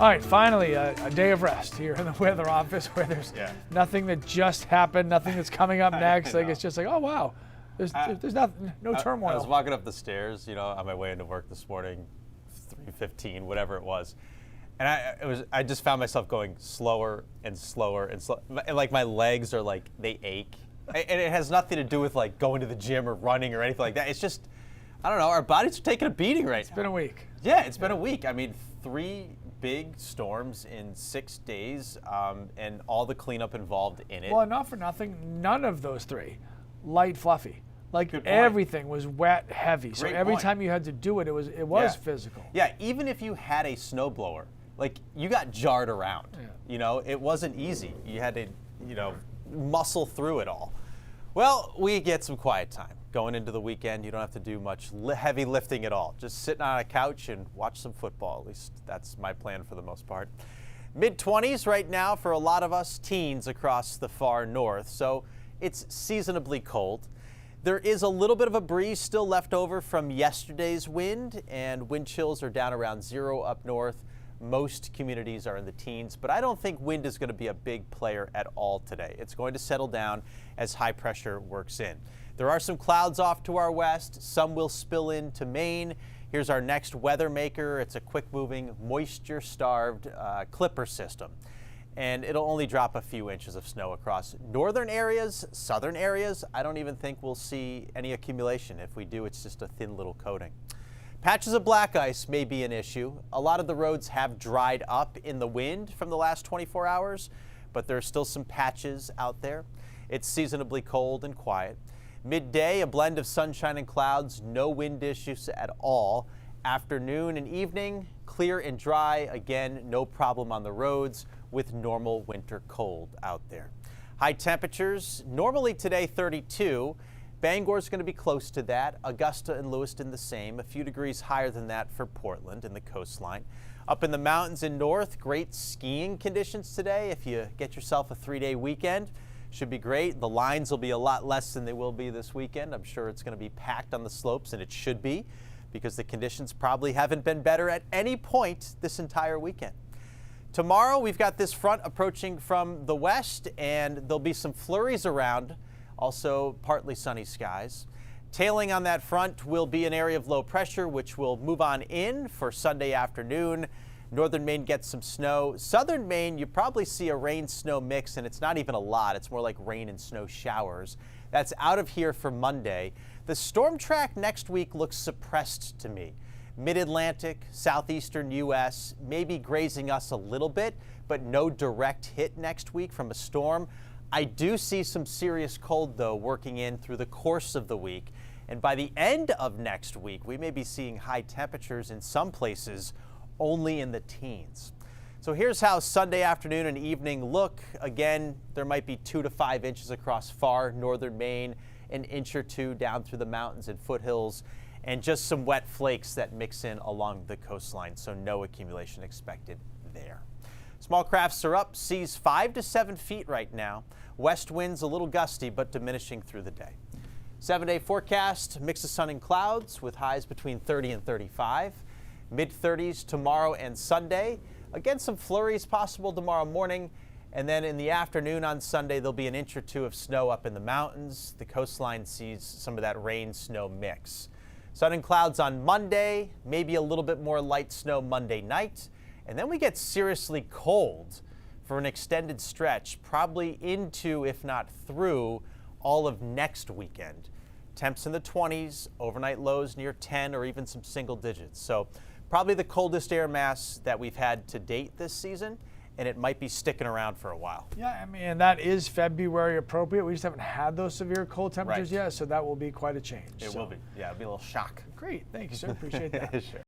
All right, finally, a day of rest here in the weather office where there's nothing that just happened, nothing that's coming up next. Like it's just like, oh wow, there's nothing, no turmoil. I was walking up the stairs, on my way into work this morning, 3:15, whatever it was, and I just found myself going slower and slower and slow. Like my legs are like they ache, and it has nothing to do with like going to the gym or running or anything like that. It's just, I don't know, our bodies are taking a beating right now. It's been a week. Yeah, it's been a week. I mean, 3 big storms in 6 days, and all the cleanup involved in it. Well, not for nothing, none of those 3 light, fluffy. Like everything was wet, heavy. So every time you had to do it, it was physical. Yeah, even if you had a snowblower, like you got jarred around. It wasn't easy. You had to, muscle through it all. Well, we get some quiet time. Going into the weekend, you don't have to do much heavy lifting at all. Just sitting on a couch and watch some football. At least that's my plan for the most part. Mid-20s right now for a lot of us teens across the far north, so it's seasonably cold. There is a little bit of a breeze still left over from yesterday's wind, and wind chills are down around 0 up north. Most communities are in the teens, but I don't think wind is going to be a big player at all today. It's going to settle down as high pressure works in. There are some clouds off to our west. Some will spill into Maine. Here's our next weather maker. It's a quick-moving, moisture-starved clipper system. And it'll only drop a few inches of snow across northern areas, southern areas. I don't even think we'll see any accumulation. If we do, it's just a thin little coating. Patches of black ice may be an issue. A lot of the roads have dried up in the wind from the last 24 hours, but there's still some patches out there. It's seasonably cold and quiet. Midday, a blend of sunshine and clouds, no wind issues at all. Afternoon and evening, clear and dry. Again, no problem on the roads with normal winter cold out there. High temperatures, normally today 32. Bangor's going to be close to that. Augusta and Lewiston the same, a few degrees higher than that for Portland and the coastline. Up in the mountains in north, great skiing conditions today. If you get yourself a 3-day weekend, should be great. The lines will be a lot less than they will be this weekend. I'm sure it's going to be packed on the slopes, and it should be, because the conditions probably haven't been better at any point this entire weekend. Tomorrow, we've got this front approaching from the west, and there'll be some flurries around. Also, partly sunny skies. Tailing on that front will be an area of low pressure, which will move on in for Sunday afternoon. Northern Maine gets some snow. Southern Maine, you probably see a rain-snow mix, and it's not even a lot. It's more like rain and snow showers. That's out of here for Monday. The storm track next week looks suppressed to me. Mid-Atlantic, southeastern U.S., maybe grazing us a little bit, but no direct hit next week from a storm. I do see some serious cold, though, working in through the course of the week. And by the end of next week, we may be seeing high temperatures in some places only in the teens. So here's how Sunday afternoon and evening look. Again, there might be 2 to 5 inches across far northern Maine, an inch or 2 down through the mountains and foothills, and just some wet flakes that mix in along the coastline, so no accumulation expected there. Small crafts are up, seas 5 to 7 feet right now. West winds a little gusty, but diminishing through the day. 7-day forecast, mix of sun and clouds with highs between 30 and 35. Mid-30s tomorrow and Sunday. Again, some flurries possible tomorrow morning. And then in the afternoon on Sunday, there'll be an inch or 2 of snow up in the mountains. The coastline sees some of that rain-snow mix. Sun and clouds on Monday, maybe a little bit more light snow Monday night. And then we get seriously cold for an extended stretch, probably into, if not through, all of next weekend. Temps in the 20s, overnight lows near 10 or even some single digits. So probably the coldest air mass that we've had to date this season, and it might be sticking around for a while. Yeah, I mean, and that is February appropriate. We just haven't had those severe cold temperatures yet, so that will be quite a change. It will be. Yeah, it'll be a little shock. Great. Thank you, sir. Appreciate that. Sure.